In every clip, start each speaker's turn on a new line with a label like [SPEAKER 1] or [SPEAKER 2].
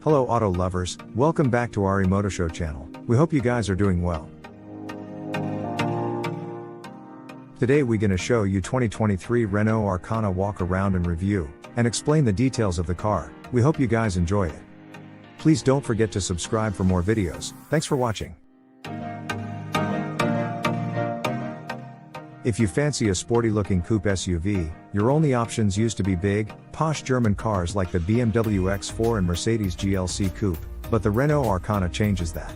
[SPEAKER 1] Hello auto lovers, welcome back to our Moto Show channel. We hope you guys are doing well. Today we're gonna show you 2023 Renault-arkana walk around and review, and explain the details of the car. We hope you guys enjoy it. Please don't forget to subscribe for more videos. Thanks for watching. If you fancy a sporty looking coupe SUV, your only options used to be big, posh German cars like the BMW X4 and Mercedes GLC Coupe, but the Renault-arkana changes that.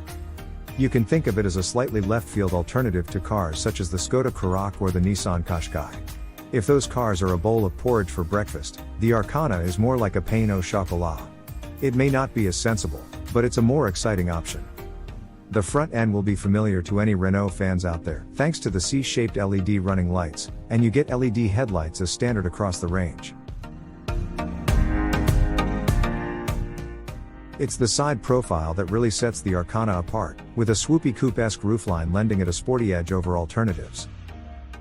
[SPEAKER 1] You can think of it as a slightly left-field alternative to cars such as the Skoda Karoq or the Nissan Qashqai. If those cars are a bowl of porridge for breakfast, the Arkana is more like a pain au chocolat. It may not be as sensible, but it's a more exciting option. The front end will be familiar to any Renault fans out there, thanks to the C-shaped LED running lights, and you get LED headlights as standard across the range. It's the side profile that really sets the Arkana apart, with a swoopy coupe-esque roofline lending it a sporty edge over alternatives.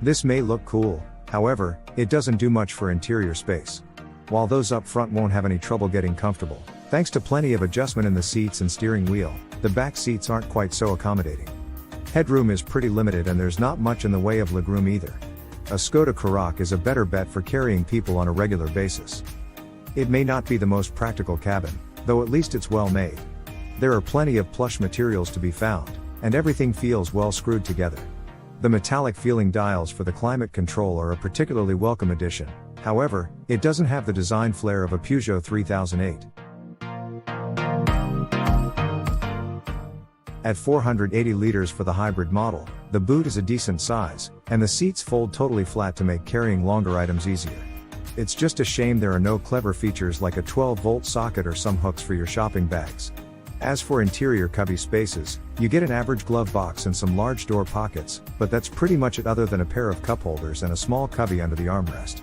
[SPEAKER 1] This may look cool, however, it doesn't do much for interior space. While those up front won't have any trouble getting comfortable, thanks to plenty of adjustment in the seats and steering wheel, the back seats aren't quite so accommodating. Headroom is pretty limited and there's not much in the way of legroom either. A Skoda Karoq is a better bet for carrying people on a regular basis. It may not be the most practical cabin, though at least it's well made. There are plenty of plush materials to be found, and everything feels well screwed together. The metallic feeling dials for the climate control are a particularly welcome addition. However, it doesn't have the design flair of a Peugeot 3008. At 480 liters for the hybrid model, the boot is a decent size, and the seats fold totally flat to make carrying longer items easier. It's just a shame there are no clever features like a 12-volt socket or some hooks for your shopping bags. As for interior cubby spaces, you get an average glove box and some large door pockets, but that's pretty much it other than a pair of cup holders and a small cubby under the armrest.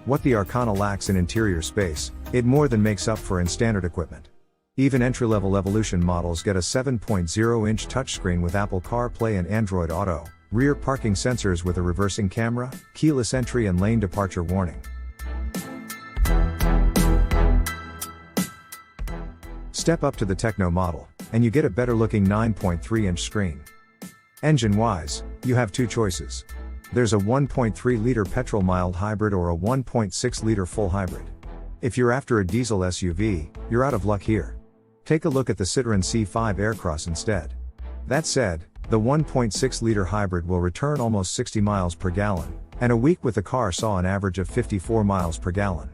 [SPEAKER 1] What the Arkana lacks in interior space, it more than makes up for in standard equipment. Even entry-level Evolution models get a 7.0-inch touchscreen with Apple CarPlay and Android Auto, rear parking sensors with a reversing camera, keyless entry and lane departure warning. Step up to the Techno model, and you get a better-looking 9.3-inch screen. Engine-wise, you have two choices. There's a 1.3-liter petrol mild hybrid or a 1.6-liter full hybrid. If you're after a diesel SUV, you're out of luck here. Take a look at the Citroën C5 Aircross instead. That said, the 1.6-liter hybrid will return almost 60 miles per gallon, and a week with the car saw an average of 54 miles per gallon.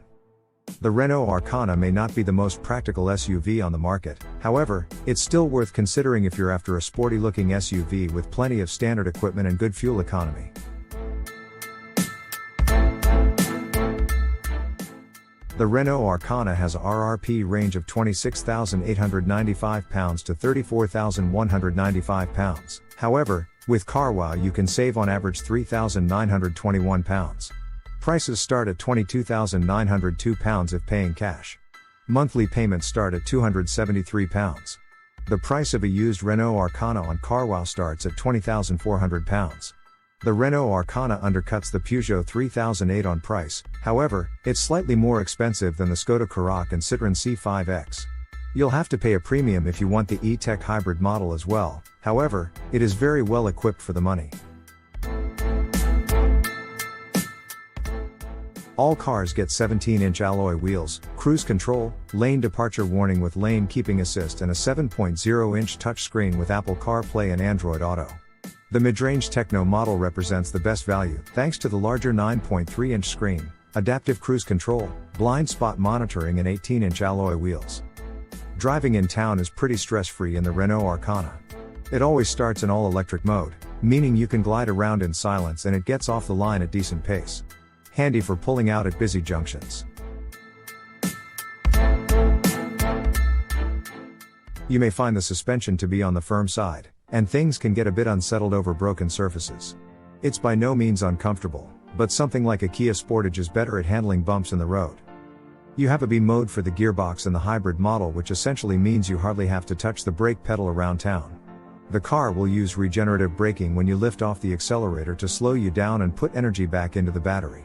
[SPEAKER 1] The Renault-arkana may not be the most practical SUV on the market, however, it's still worth considering if you're after a sporty-looking SUV with plenty of standard equipment and good fuel economy. The Renault-arkana has a RRP range of £26,895 to £34,195. However, with CarWow you can save on average £3,921. Prices start at £22,902 if paying cash. Monthly payments start at £273. The price of a used Renault-arkana on CarWow starts at £20,400. The Renault-arkana undercuts the Peugeot 3008 on price, however, it's slightly more expensive than the Skoda Karoq and Citroën C5X. You'll have to pay a premium if you want the E-Tech hybrid model as well, however, it is very well equipped for the money. All cars get 17-inch alloy wheels, cruise control, lane departure warning with lane keeping assist and a 7.0-inch touchscreen with Apple CarPlay and Android Auto. The mid-range Techno model represents the best value, thanks to the larger 9.3-inch screen, adaptive cruise control, blind spot monitoring and 18-inch alloy wheels. Driving in town is pretty stress-free in the Renault-arkana. It always starts in all-electric mode, meaning you can glide around in silence and it gets off the line at decent pace. Handy for pulling out at busy junctions. You may find the suspension to be on the firm side, and things can get a bit unsettled over broken surfaces. It's by no means uncomfortable, but something like a Kia Sportage is better at handling bumps in the road. You have a B mode for the gearbox in the hybrid model, which essentially means you hardly have to touch the brake pedal around town. The car will use regenerative braking when you lift off the accelerator to slow you down and put energy back into the battery.